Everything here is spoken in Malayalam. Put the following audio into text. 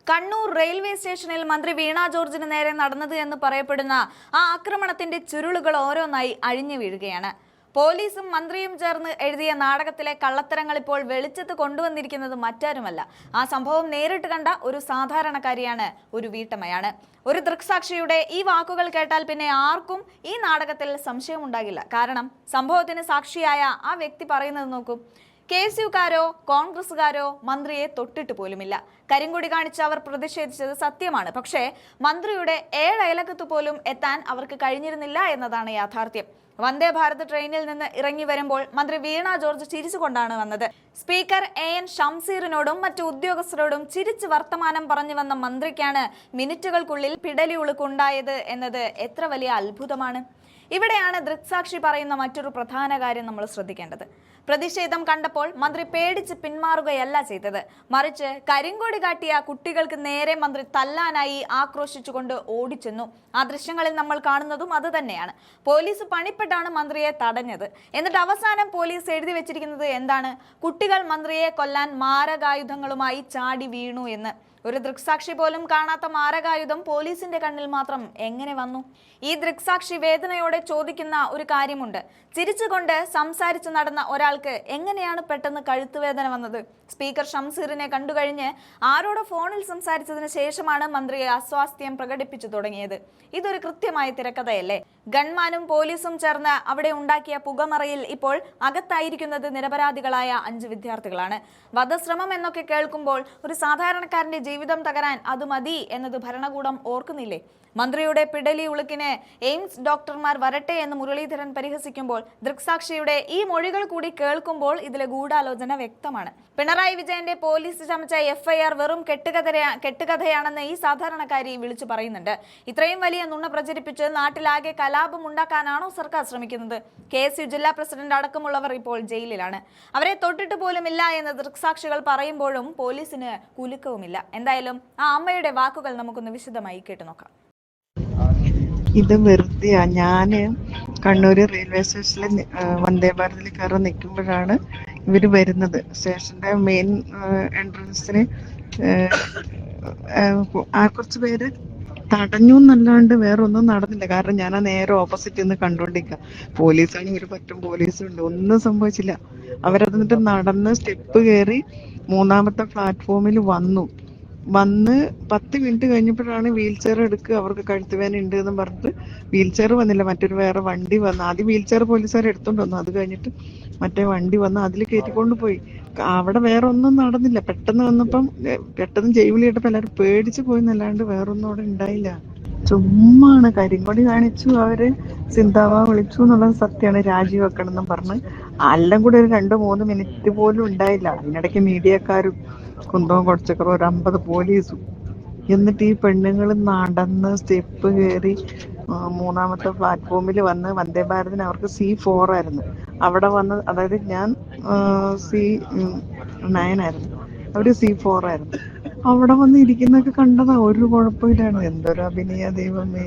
കണ്ണൂർ റെയിൽവേ സ്റ്റേഷനിൽ മന്ത്രി വീണ ജോർജിന് നേരെ നടന്നത് എന്ന് പറയപ്പെടുന്ന ആ ആക്രമണത്തിന്റെ ചുരുളുകൾ ഓരോന്നായി അഴിഞ്ഞു വീഴുകയാണ്. പോലീസും മന്ത്രിയും ചേർന്ന് എഴുതിയ നാടകത്തിലെ കള്ളത്തരങ്ങൾ ഇപ്പോൾ വെളിച്ചത്ത് കൊണ്ടുവന്നിരിക്കുന്നത് മറ്റാരുമല്ല, ആ സംഭവം നേരിട്ട് കണ്ട ഒരു സാധാരണക്കാരിയാണ്, ഒരു വീട്ടമ്മയാണ്. ഒരു ദൃക്സാക്ഷിയുടെ ഈ വാക്കുകൾ കേട്ടാൽ പിന്നെ ആർക്കും ഈ നാടകത്തിൽ സംശയമുണ്ടാകില്ല. കാരണം സംഭവത്തിന് സാക്ഷിയായ ആ വ്യക്തി പറയുന്നത് നോക്കൂ. KSUകാരോ കോൺഗ്രസുകാരോ മന്ത്രിയെ തൊട്ടിട്ട് പോലുമില്ല. കരിങ്കൊടി കാണിച്ച് അവർ പ്രതിഷേധിച്ചത് സത്യമാണ്. പക്ഷേ മന്ത്രിയുടെ 7 അയലക്കത്ത് പോലും എത്താൻ അവർക്ക് കഴിഞ്ഞിരുന്നില്ല എന്നതാണ് യാഥാർത്ഥ്യം. വന്ദേ ഭാരത് ട്രെയിനിൽ നിന്ന് ഇറങ്ങി വരുമ്പോൾ മന്ത്രി വീണ ജോർജ് ചിരിച്ചുകൊണ്ടാണ് വന്നത്. സ്പീക്കർ AN ഷംസീറിനോടും മറ്റു ഉദ്യോഗസ്ഥരോടും ചിരിച്ച് വർത്തമാനം പറഞ്ഞു വന്ന മന്ത്രിക്കാണ് മിനിറ്റുകൾക്കുള്ളിൽ പിടലിയുളുക്കുണ്ടായത് എന്നത് എത്ര വലിയ അത്ഭുതമാണ്. ഇവിടെയാണ് ദൃക്സാക്ഷി പറയുന്ന മറ്റൊരു പ്രധാന കാര്യം നമ്മൾ ശ്രദ്ധിക്കേണ്ടത്. പ്രതിഷേധം കണ്ടപ്പോൾ മന്ത്രി പേടിച്ച് പിന്മാറുകയല്ല ചെയ്തത്, മറിച്ച് കരിങ്കൊടി കാട്ടിയ കുട്ടികൾക്ക് നേരെ മന്ത്രി തല്ലാനായി ആക്രോശിച്ചുകൊണ്ട് ഓടിച്ചെന്നു. ആ ദൃശ്യങ്ങളിൽ നമ്മൾ കാണുന്നതും അത് തന്നെയാണ്. പോലീസ് പണിപ്പെട്ടാണ് മന്ത്രിയെ തടഞ്ഞത്. എന്നിട്ട് അവസാനം പോലീസ് എഴുതി വെച്ചിരിക്കുന്നത് എന്താണ്? കുട്ടികൾ മന്ത്രിയെ കൊല്ലാൻ മാരകായുധങ്ങളുമായി ചാടി വീണു എന്ന്. ഒരു ദൃക്സാക്ഷി പോലും കാണാത്ത മാരകായുധം പോലീസിന്റെ കണ്ണിൽ മാത്രം എങ്ങനെ വന്നു? ഈ ദൃക്സാക്ഷി വേദനയോടെ ചോദിക്കുന്ന ഒരു കാര്യമുണ്ട്. ചിരിച്ചുകൊണ്ട് സംസാരിച്ചു നടന്ന ഒരാൾക്ക് എങ്ങനെയാണ് പെട്ടെന്ന് കഴുത്തുവേദന വന്നത്? സ്പീക്കർ ഷംസീറിനെ കണ്ടുകഴിഞ്ഞ് ആരോട് ഫോണിൽ സംസാരിച്ചതിന് ശേഷമാണ് മന്ത്രിയെ അസ്വാസ്ഥ്യം പ്രകടിപ്പിച്ചു തുടങ്ങിയത്. ഇതൊരു കൃത്യമായ തിരക്കഥയല്ലേ? ഗൺമാനും പോലീസും ചേർന്ന് അവിടെ ഉണ്ടാക്കിയ പുകമറയിൽ ഇപ്പോൾ അകത്തായിരിക്കുന്നത് നിരപരാധികളായ 5 വിദ്യാർത്ഥികളാണ്. വധശ്രമം എന്നൊക്കെ കേൾക്കുമ്പോൾ ഒരു സാധാരണക്കാരന്റെ ജീവിതം തകരാൻ അത് മതി എന്നത് ഭരണകൂടം ഓർക്കുന്നില്ലേ? മന്ത്രിയുടെ പിടലി ഉളുക്കിന് എയിംസ് ഡോക്ടർമാർ വരട്ടെ എന്ന് മുരളീധരൻ പരിഹസിക്കുമ്പോൾ ദൃക്സാക്ഷിയുടെ ഈ മൊഴികൾ കൂടി കേൾക്കുമ്പോൾ ഇതിലെ ഗൂഢാലോചന വ്യക്തമാണ്. പിണറായി വിജയന്റെ പോലീസ് ചമച്ച FIR വെറും കെട്ടുകഥയാണെന്ന് ഈ സാധാരണക്കാരി വിളിച്ചു പറയുന്നുണ്ട്. ഇത്രയും വലിയ നുണ പ്രചരിപ്പിച്ച് നാട്ടിലാകെ കലാപം ഉണ്ടാക്കാനാണോ സർക്കാർ ശ്രമിക്കുന്നത്? KSU ജില്ലാ പ്രസിഡന്റ് അടക്കമുള്ളവർ ഇപ്പോൾ ജയിലിലാണ്. അവരെ തൊട്ടിട്ട് പോലുമില്ല എന്ന് ദൃക്സാക്ഷികൾ പറയുമ്പോഴും പോലീസിന് കുലുക്കവുമില്ല. എന്തായാലും ആ അമ്മയുടെ വാക്കുകൾ നമുക്കൊന്ന് വിശദമായി കേട്ടുനോക്കാം. ഇത് വെറുതെയാ. ഞാന് കണ്ണൂര് റെയിൽവേ സ്റ്റേഷനിൽ വന്ദേ ഭാരതിൽ കയറി നിൽക്കുമ്പോഴാണ് ഇവര് വരുന്നത്. സ്റ്റേഷന്റെ മെയിൻ എൻട്രൻസിന് കുറച്ച് പേര് തടഞ്ഞു എന്നല്ലാണ്ട് വേറെ ഒന്നും നടന്നില്ല. കാരണം ഞാൻ നേരെ ഓപ്പോസിറ്റ് നിന്ന് കണ്ടോണ്ടിരിക്കുക. പോലീസാണെങ്കിൽ ഒരു പറ്റും പോലീസുണ്ട്, ഒന്നും സംഭവിച്ചില്ല. അവരതിട്ട് നടന്ന് സ്റ്റെപ്പ് കയറി 3ാമത്തെ പ്ലാറ്റ്ഫോമിൽ വന്ന് 10 മിനിറ്റ് കഴിഞ്ഞപ്പോഴാണ് വീൽ ചെയർ എടുക്കുക. അവർക്ക് കഴുത്തുവേദന ഉണ്ട് എന്ന് പറഞ്ഞിട്ട് വീൽ ചെയർ വന്നില്ല, മറ്റൊരു വേറെ വണ്ടി വന്നു. ആദ്യം വീൽ ചെയർ പോലീസുകാർ എടുത്തോണ്ട് വന്നു, അത് കഴിഞ്ഞിട്ട് മറ്റേ വണ്ടി വന്ന് അതിൽ കയറ്റിക്കൊണ്ട് പോയി. അവിടെ വേറെ ഒന്നും നടന്നില്ല. പെട്ടെന്ന് വന്നപ്പം പെട്ടെന്ന് ജൈവിളി കേട്ടപ്പോൾ എല്ലാവരും പേടിച്ച് പോയി എന്നല്ലാണ്ട് വേറൊന്നും അവിടെ ഉണ്ടായില്ല. ചുമ്മാണ് കരിങ്കൊടി കാണിച്ചു, അവര് സിന്താവ വിളിച്ചു എന്നുള്ളത് സത്യമാണ്. രാജിവെക്കണം എന്നും പറഞ്ഞ് എല്ലാം കൂടെ ഒരു 2-3 മിനിറ്റ് പോലും ഉണ്ടായില്ല. അതിനിടയ്ക്ക് മീഡിയക്കാരും കുന്തവും കുറച്ചൊക്കെ ഒരു 50 പോലീസും. എന്നിട്ട് ഈ പെണ്ണുങ്ങൾ നടന്ന് സ്റ്റെപ്പ് കയറി 3ാമത്തെ പ്ലാറ്റ്ഫോമിൽ വന്ന് വന്ദേ ഭാരതിന് അവർക്ക് C4 ആയിരുന്നു. അവിടെ വന്ന്, അതായത് ഞാൻ C9 ആയിരുന്നു, അവര് C4 ആയിരുന്നു. അവിടെ വന്ന് ഇരിക്കുന്നൊക്കെ കണ്ടതാ, ഒരു കുഴപ്പമില്ലാണ്. എന്തൊരു അഭിനയ ദൈവമേ.